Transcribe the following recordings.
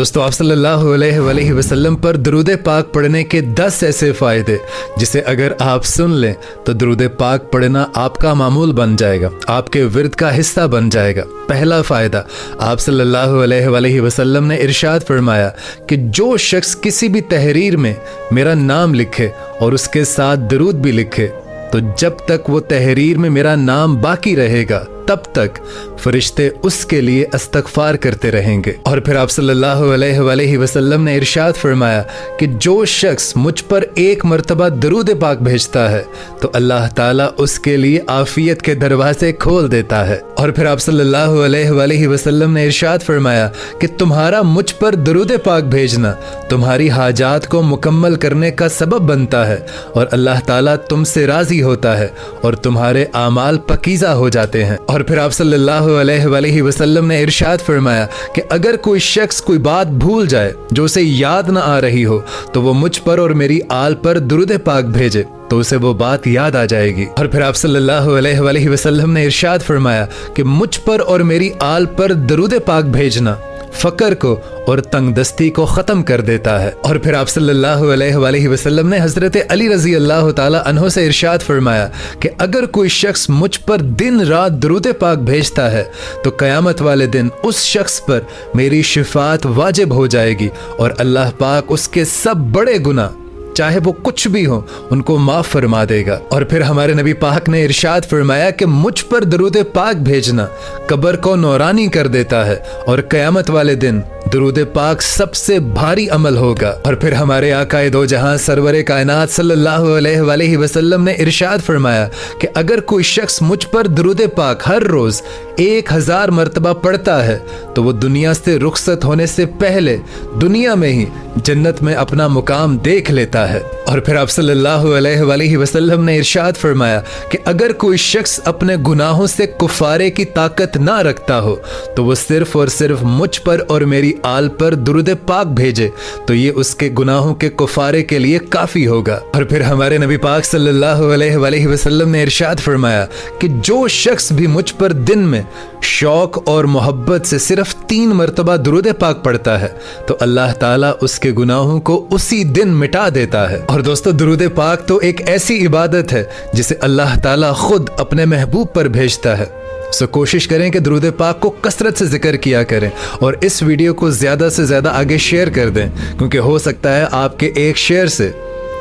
दोस्तों आप सल्लल्लाहु अलैहि वसल्लम पर दरूद पाक पढ़ने के 10 ऐसे फ़ायदे जिसे अगर आप सुन लें तो दरूद पाक पढ़ना आपका मामूल बन जाएगा, आपके विर्द का हिस्सा बन जाएगा। पहला फ़ायदा, आप सल्लल्लाहु अलैहि वसल्लम ने इरशाद फरमाया कि जो शख्स किसी भी तहरीर में मेरा नाम लिखे और उसके साथ दरूद भी लिखे तो जब तक वो तहरीर में मेरा नाम बाकी रहेगा तब तक फरिश्ते उसके लिए इस्तग़फ़ार करते रहेंगे। और फिर आप सल्लल्लाहु अलैहि वसल्लम ने इरशाद फरमाया कि जो शख्स मुझ पर एक मर्तबा दरूद पाक भेजता है तो अल्लाह ताला उसके लिए आफियत के दरवाजे खोल देता है। और फिर आप सल्लल्लाहु अलैहि वसल्लम ने इरशाद फरमाया कि तुम्हारा मुझ पर दरूद पाक भेजना तुम्हारी हाजात को मुकम्मल करने का सबब बनता है और अल्लाह ताला तुमसे राज़ी होता है और तुम्हारे आमाल पकीज़ा हो जाते हैं। और फिर आप सल्लल्लाहु अलैहि वसल्लम ने इरशाद फरमाया कि अगर कोई शख्स कोई बात भूल जाए जो उसे याद न आ रही हो तो वो मुझ पर और मेरी आल पर दरूद पाक भेजे तो उसे वो बात याद आ जाएगी। और फिर आप सल्लल्लाहु अलैहि वसल्लम ने इरशाद फरमाया कि मुझ पर और मेरी आल पर दरूद पाक भेजना फ़क्र को और तंगदस्ती को ख़त्म कर देता है। और फिर आप सल्लल्लाहु अलैहि वसल्लम ने हज़रत अली रज़ी अल्लाह ताला अन्हो से इरशाद फरमाया कि अगर कोई शख्स मुझ पर दिन रात दरूद पाक भेजता है तो क़यामत वाले दिन उस शख्स पर मेरी शिफ़ात वाजिब हो जाएगी और अल्लाह पाक उसके सब बड़े गुनाह चाहे वो कुछ भी हो उनको माफ़ फरमा देगा। और फिर हमारे नबी पाक ने इरशाद फरमाया कि मुझ पर दरूद पाक भेजना कब्र को नौरानी कर देता है और क़यामत वाले दिन दरूद पाक सबसे भारी अमल होगा। और फिर हमारे आकाए दो जहां सरवरे कायनात सल्लल्लाहु अलैहि वसल्लम ने इरशाद फरमाया कि अगर कोई शख्स मुझ पर दरूद पाक हर रोज़ 1000 मरतबा पढ़ता है तो वो दुनिया से रुखसत होने से पहले दुनिया में ही जन्नत में अपना मुकाम देख लेता है। और फिर आप सल्लल्लाहु अलैहि वसल्लम ने इरशाद फरमाया कि अगर कोई शख्स अपने गुनाहों से कुफारे की ताकत ना रखता हो तो वो सिर्फ और सिर्फ मुझ पर और मेरी आल पर दरूद पाक भेजे तो ये उसके गुनाहों के कुफारे के लिए काफ़ी होगा। और फिर हमारे नबी पाक सल्लल्लाहु अलैहि वसल्लम ने इरशाद फरमाया कि जो शख्स भी मुझ पर दिन में शौक और मोहब्बत से सिर्फ 3 मरतबा दरूद पाक पढ़ता है तो अल्लाह ताला उसके गुनाहों को उसी दिन मिटा देता है। और दोस्तों दरूद पाक तो एक ऐसी इबादत है जिसे अल्लाह ताला खुद अपने महबूब पर भेजता है। सो कोशिश करें कि दरूद पाक को कसरत से जिक्र किया करें और इस वीडियो को ज़्यादा से ज़्यादा आगे शेयर कर दें क्योंकि हो सकता है आपके एक शेयर से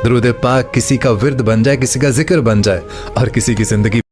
दरूद पाक किसी का विर्द बन जाए, किसी का जिक्र बन जाए और किसी की ज़िंदगी